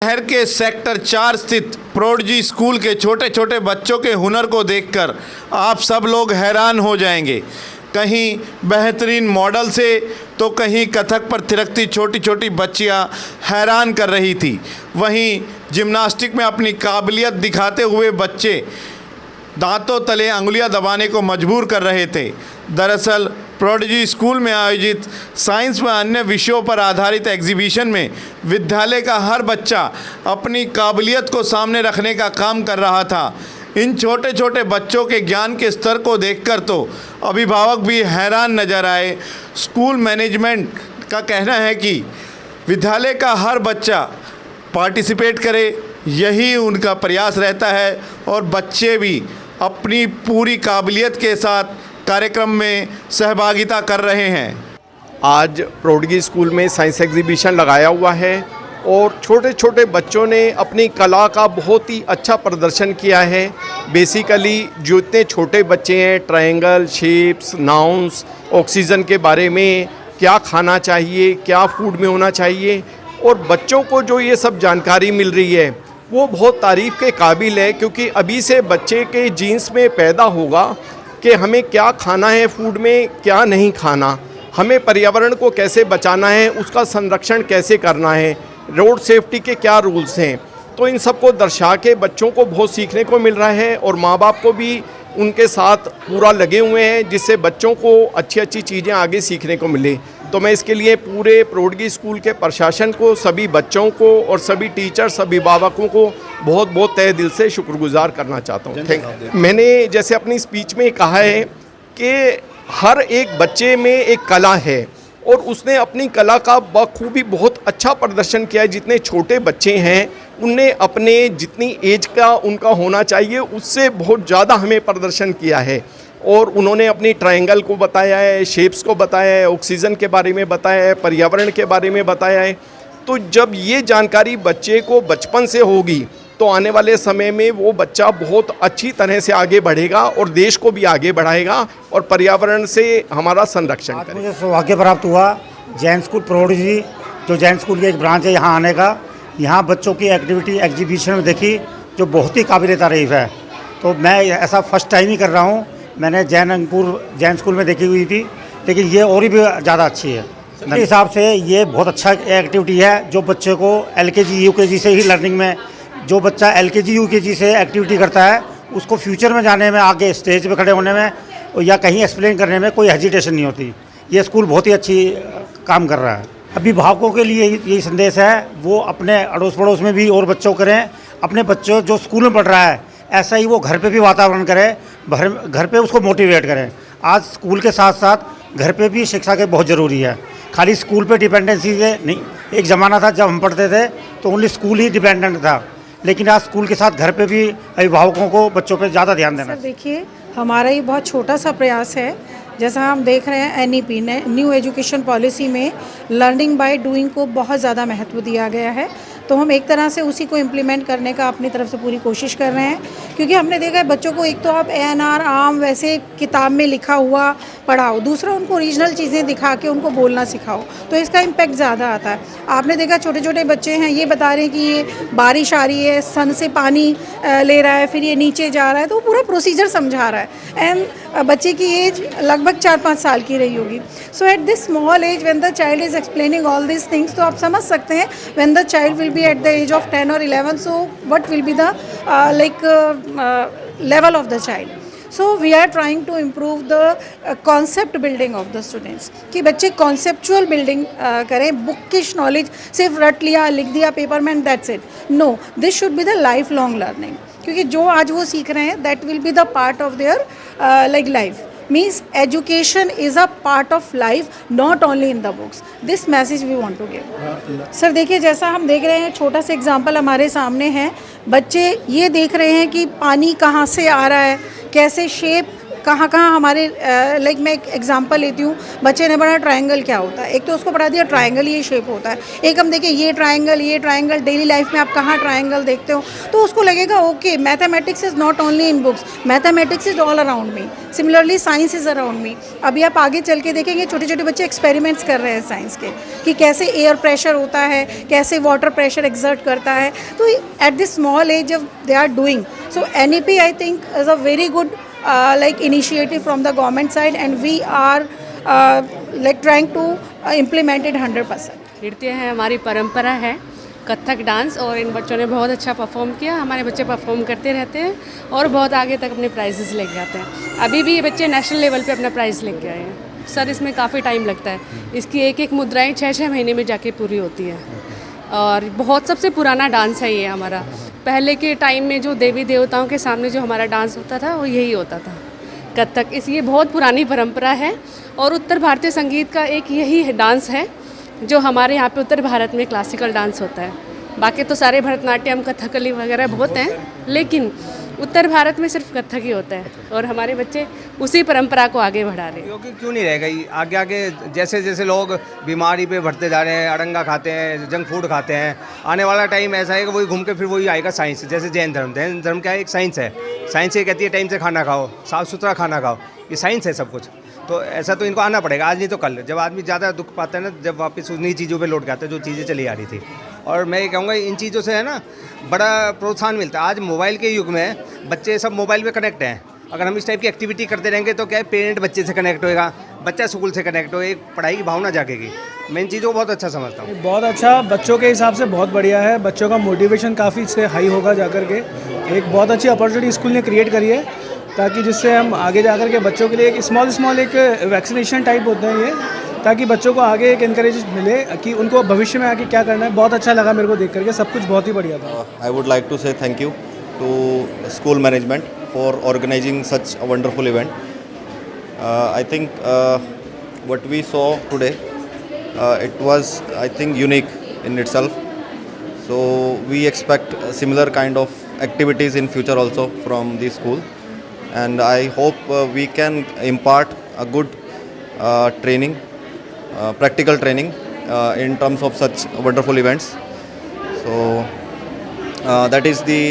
शहर के सेक्टर 4 स्थित प्रोडजी स्कूल के छोटे छोटे बच्चों के हुनर को देखकर आप सब लोग हैरान हो जाएंगे। कहीं बेहतरीन मॉडल से तो कहीं कथक पर थिरकती छोटी छोटी बच्चियां हैरान कर रही थी। वहीं जिम्नास्टिक में अपनी काबिलियत दिखाते हुए बच्चे दांतों तले अंगुलियां दबाने को मजबूर कर रहे थे। दरअसल प्रोडजी स्कूल में आयोजित साइंस व अन्य विषयों पर आधारित एग्जीबिशन में विद्यालय का हर बच्चा अपनी काबिलियत को सामने रखने का काम कर रहा था। इन छोटे छोटे बच्चों के ज्ञान के स्तर को देखकर तो अभिभावक भी हैरान नजर आए। स्कूल मैनेजमेंट का कहना है कि विद्यालय का हर बच्चा पार्टिसिपेट करे, यही उनका प्रयास रहता है और बच्चे भी अपनी पूरी काबिलियत के साथ कार्यक्रम में सहभागिता कर रहे हैं। आज प्रोडजी स्कूल में साइंस एग्जीबिशन लगाया हुआ है और छोटे छोटे बच्चों ने अपनी कला का बहुत ही अच्छा प्रदर्शन किया है। बेसिकली जो इतने छोटे बच्चे हैं, ट्रायंगल, शेप्स, नाउन्स, ऑक्सीजन के बारे में, क्या खाना चाहिए, क्या फूड में होना चाहिए, और बच्चों को जो ये सब जानकारी मिल रही है वो बहुत तारीफ़ के काबिल है। क्योंकि अभी से बच्चे के जीन्स में पैदा होगा कि हमें क्या खाना है, फूड में क्या नहीं खाना, हमें पर्यावरण को कैसे बचाना है, उसका संरक्षण कैसे करना है, रोड सेफ्टी के क्या रूल्स हैं। तो इन सब को दर्शा के बच्चों को बहुत सीखने को मिल रहा है और माँ बाप को भी उनके साथ पूरा लगे हुए हैं, जिससे बच्चों को अच्छी अच्छी चीज़ें आगे सीखने को मिले। तो मैं इसके लिए पूरे प्रोडजी स्कूल के प्रशासन को, सभी बच्चों को और सभी टीचर्स, अभिभावकों को बहुत बहुत तहे दिल से शुक्रगुजार करना चाहता हूँ। Thank you. मैंने जैसे अपनी स्पीच में कहा है कि हर एक बच्चे में एक कला है और उसने अपनी कला का बखूबी बहुत अच्छा प्रदर्शन किया है। जितने छोटे बच्चे हैं उनने अपने जितनी एज का उनका होना चाहिए उससे बहुत ज़्यादा हमें प्रदर्शन किया है और उन्होंने अपनी ट्रायंगल को बताया है, शेप्स को बताया है, ऑक्सीजन के बारे में बताया है, पर्यावरण के बारे में बताया है। तो जब ये जानकारी बच्चे को बचपन से होगी तो आने वाले समय में वो बच्चा बहुत अच्छी तरह से आगे बढ़ेगा और देश को भी आगे बढ़ाएगा और पर्यावरण से हमारा संरक्षण करेगा। मुझे सौभाग्य प्राप्त हुआ जैन स्कूल प्रोडजी, जो जैन स्कूल की एक ब्रांच है, यहाँ आने का। यहाँ बच्चों की एक्टिविटी एग्जीबिशन में देखी जो बहुत ही काबिल तारीफ़ है। तो मैं ऐसा फर्स्ट टाइम ही कर रहा हूँ। मैंने जैन स्कूल में देखी हुई थी, लेकिन ये और भी ज़्यादा अच्छी है। मेरे हिसाब से ये बहुत अच्छा एक्टिविटी है जो बच्चे को LKG UKG से ही लर्निंग में, जो बच्चा LKG UKG से एक्टिविटी करता है उसको फ्यूचर में जाने में, आगे स्टेज पे खड़े होने में या कहीं एक्सप्लेन करने में कोई हेजिटेशन नहीं होती। ये स्कूल बहुत ही अच्छी काम कर रहा है। अभिभावकों के लिए यही संदेश है, वो अपने अड़ोस पड़ोस में भी और बच्चों करें। अपने बच्चों जो स्कूल में पढ़ रहा है ऐसा ही वो घर पे भी वातावरण करे, घर पे उसको मोटिवेट करें। आज स्कूल के साथ साथ घर पे भी शिक्षा के बहुत ज़रूरी है। खाली स्कूल पे डिपेंडेंसी से नहीं। एक ज़माना था जब हम पढ़ते थे तो ओनली स्कूल ही डिपेंडेंट था, लेकिन आज स्कूल के साथ घर पे भी अभिभावकों को बच्चों पे ज़्यादा ध्यान देना। देखिए, हमारा ये बहुत छोटा सा प्रयास है। जैसा हम देख रहे हैं NEP न्यू एजुकेशन पॉलिसी में लर्निंग बाय डूइंग को बहुत ज़्यादा महत्व दिया गया है। तो हम एक तरह से उसी को इम्प्लीमेंट करने का अपनी तरफ से पूरी कोशिश कर रहे हैं। क्योंकि हमने देखा है बच्चों को एक तो आप ANR आम वैसे किताब में लिखा हुआ पढ़ाओ, दूसरा उनको ओरिजिनल चीज़ें दिखा के उनको बोलना सिखाओ, तो इसका इम्पैक्ट ज़्यादा आता है। आपने देखा छोटे छोटे बच्चे हैं, ये बता रहे हैं कि ये बारिश आ रही है, सन से पानी ले रहा है, फिर ये नीचे जा रहा है, तो वो पूरा प्रोसीजर समझा रहा है। एंड बच्चे की एज लगभग 4-5 साल की रही होगी। So at this small age when the child is explaining all this things, तो आप समझ सकते हैं when the child will be at the age of 10 or 11, so what will be the level of the child. So we are trying to improve the concept building of the students, कि बच्चे conceptual building करें। bookish knowledge सिर्फ रट लिया, लिख दिया paper में, that's it. No, this should be the lifelong learning, क्योंकि जो आज वो सीख रहे हैं that will be the part of their life. Means education is a part of life, not only in the books. This message we want to give. Sir देखिए, जैसा हम देख रहे हैं, छोटा सा एग्जांपल हमारे सामने है। बच्चे ये देख रहे हैं कि पानी कहाँ से आ रहा है, कैसे शेप कहाँ कहाँ हमारे लाइक मैं एक एग्जांपल लेती हूँ, बच्चे ने पढ़ा ट्रायंगल क्या होता है, एक तो उसको पढ़ा दिया ट्रायंगल ये शेप होता है, एक हम देखें ये ट्रायंगल डेली लाइफ में आप कहाँ ट्रायंगल देखते हो, तो उसको लगेगा okay mathematics is not only in books, mathematics is all around me, similarly science is around me. अभी आप आगे चल के देखेंगे छोटे छोटे बच्चे एक्सपेरिमेंट्स कर रहे हैं साइंस के कि कैसे एयर प्रेशर होता है, कैसे वाटर प्रेशर एक्सर्ट करता है, तो at this small age of they are doing. So NEP I think is a very good like initiative from the government side and we are like trying to implement it 100%. नृत्य है, हमारी परंपरा है Kathak dance, और इन बच्चों ने बहुत अच्छा परफॉर्म किया। हमारे बच्चे परफॉर्म करते रहते हैं और बहुत आगे तक अपने प्राइजेस लेके आते हैं। अभी भी ये बच्चे नेशनल लेवल पे अपना प्राइज़ लेके आए हैं। सर इसमें काफ़ी टाइम लगता है, इसकी एक एक मुद्राएं 6-6 महीने में जाके पूरी होती है, और बहुत सबसे पुराना डांस है ये हमारा। पहले के टाइम में जो देवी देवताओं के सामने जो हमारा डांस होता था वो यही होता था कथक। ये बहुत पुरानी परंपरा है और उत्तर भारतीय संगीत का एक यही डांस है जो हमारे यहाँ पे उत्तर भारत में क्लासिकल डांस होता है। बाकी तो सारे भरतनाट्यम कथकली वगैरह बहुत हैं, लेकिन उत्तर भारत में सिर्फ कथक ही होता है और हमारे बच्चे उसी परंपरा को आगे बढ़ा रहे हैं। क्योंकि क्यों नहीं रहेगा ये आगे आगे, जैसे जैसे लोग बीमारी पे बढ़ते जा रहे हैं, अड़ंगा खाते हैं, जंक फूड खाते हैं, आने वाला टाइम ऐसा है कि वही घूम के फिर वही आएगा साइंस। जैसे जैन धर्म क्या है, एक साइंस है। साइंस ये कहती है टाइम से खाना खाओ, साफ़ सुथरा खाना खाओ, ये साइंस है सब कुछ। तो ऐसा तो इनको आना पड़ेगा, आज नहीं तो कल। जब आदमी ज़्यादा दुख पाता है ना, जब वापस उन्हीं चीज़ों पे लौट के आता है जो चीज़ें चली आ रही थी। और मैं ये कहूँगा इन चीज़ों से है ना बड़ा प्रोत्साहन मिलता है। आज मोबाइल के युग में बच्चे सब मोबाइल पे कनेक्ट हैं। अगर हम इस टाइप की एक्टिविटी करते रहेंगे तो क्या है, पेरेंट बच्चे से कनेक्ट होएगा, बच्चा स्कूल से कनेक्ट होएगा, एक पढ़ाई की भावना जागेगी। मैं इन चीज़ों को बहुत अच्छा समझता हूँ। बहुत अच्छा, बच्चों के हिसाब से बहुत बढ़िया है। बच्चों का मोटिवेशन काफ़ी इससे हाई होगा जाकर के। एक बहुत अच्छी अपॉर्चुनिटी स्कूल ने क्रिएट करी है, ताकि जिससे हम आगे जाकर के बच्चों के लिए एक स्मॉल एक वैक्सीनेशन टाइप होते हैं ये, ताकि बच्चों को आगे एक इनकरेज मिले कि उनको भविष्य में आगे क्या करना है। बहुत अच्छा लगा मेरे को देख करके, सब कुछ बहुत ही बढ़िया था। I would like to say thank you to school management for organizing such a wonderful event. I think what we saw today, it was I think unique in itself. So we expect similar kind of activities in future also from the school, and I hope we can impart a good training. Practical training in terms of such wonderful events. So that is the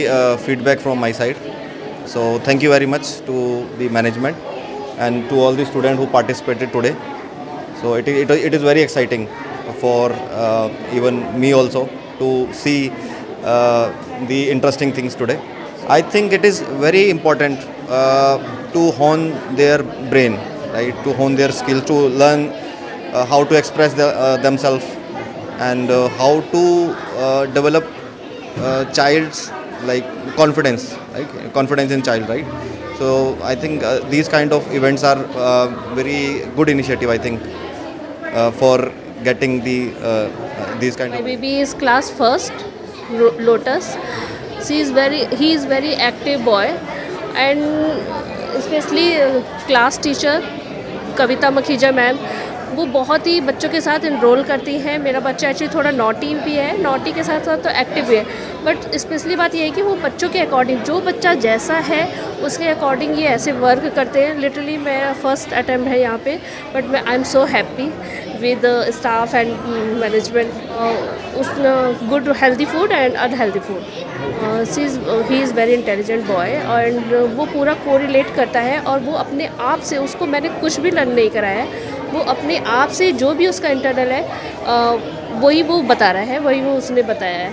feedback from my side. So thank you very much to the management and to all the students who participated today. So it is very exciting for even me also to see the interesting things today. I think it is very important to hone their brain, right? To hone their skill, to learn how to express themselves and how to develop child's like confidence, right? Confidence in child, right? So I think these kind of events are very good initiative, I think, for getting the these kind My of. baby is class first, Lotus. He is very active boy, and especially class teacher Kavita Makhija ma'am, वो बहुत ही बच्चों के साथ enrol करती हैं। मेरा बच्चा actually थोड़ा नॉटी भी है, नॉटी के साथ साथ तो एक्टिव भी है, बट स्पेशली बात ये है कि वो बच्चों के अकॉर्डिंग, जो बच्चा जैसा है उसके अकॉर्डिंग ये ऐसे वर्क करते हैं। लिटरली मेरा फर्स्ट अटैम्प्ट है यहाँ पे, but I am so happy with staff and management. उसने good healthy food and unhealthy food. He is very intelligent boy, and वो पूरा कोरिलेट करता है, और वो अपने आप से, उसको मैंने कुछ भी लर्न नहीं कराया है, वो अपने आप से जो भी उसका इंटरनल है वही वो बता रहा है, वही वो उसने बताया है।